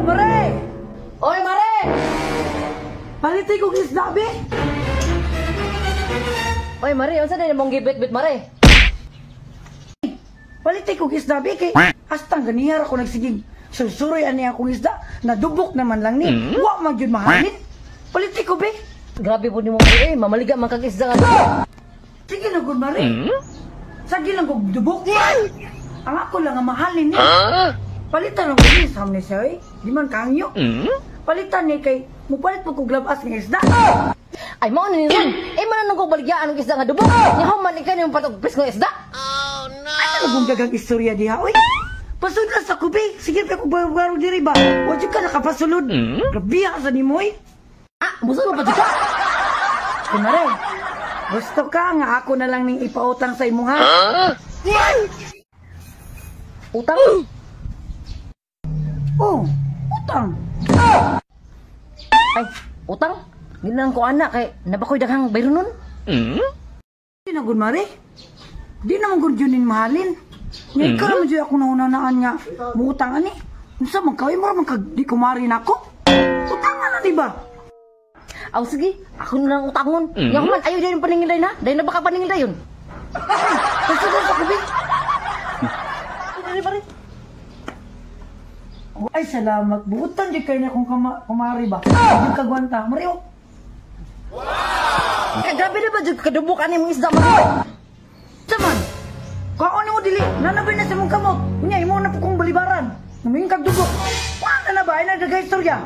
Mare! Oy, Mare! Palitay kong isda, be! Oy, Mare, unsa na mong gibit-bit, Mare? Palitay kong isda, be, kay hastang ganihar ako nagsiging susuroy ani akong isda, nadubok naman lang ni. Wa man jud mahalin. Palitay ko, be! Grabe po ni mo, Mare, mamaliga man kag isda nga. Sige na, good, Mare. Sige lang kong dubok. Ang ako lang ang mahalin ni. Palitan lang ko ni Sam ni siya, eh. Di man kangyo. Palitan ni kay mupalit po kong glabas ng isda. Ay, mao ni ron. Mananong kong baligyaan ng isda nga dubok. Yahaw man ikaw yung patagpis ng isda. Ano kong gagang istorya diha, oy? Pasulod sa kubi. Sige pa kong baro diri ba? Wad ka nakapasulod. Grabe ka sa ni mo, eh. Musa mo pa dito? Kumare, gusto ka nga ako na lang ning ipautang sa imo, ha? Utang? Oh, utang. Ay, utang? Ginang ko anak kay nabakoy daghang bayro nun. Di na gud, Mare. Di naman gud yun mahalin. Ngayon ka naman dyan ako naunanaan nga muutang ani. Unsa man kawin mo man kag di kumari na ako. Utangan na, di ba? Aw sige, ako na lang utangon. Yahaw man ayaw din paningilay na. Dahil na baka paningilay yun. Pasulod sa kubi. Pare, pare. Ay, salamat. Buutan di kayo na kung kumari ba? Hindi kagwanta. Mario. Kaya grabe na ba dyan kadubok ani mong isda, Mare? Saman. Kaon mo dili. Nanabay na sa mong kamot. Kunya, imo na po kong balibaran. Namingin kag dugok. Wala na ba? Ay, nagagay-istorya.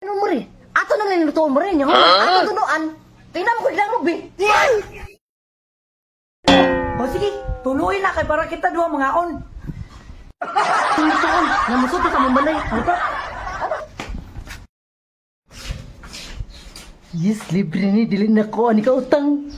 Ano, Mare? Ato na lang niluto, Mare. Yahaw man, ato tunuan. Tingnan mo ko ilang rubi. O sige, tuloy na kay para kita duha mga on. Tingnan namusuto sa mambalay. Ano pa? Yes, libre ni. Dili na ko. Ani ka utang.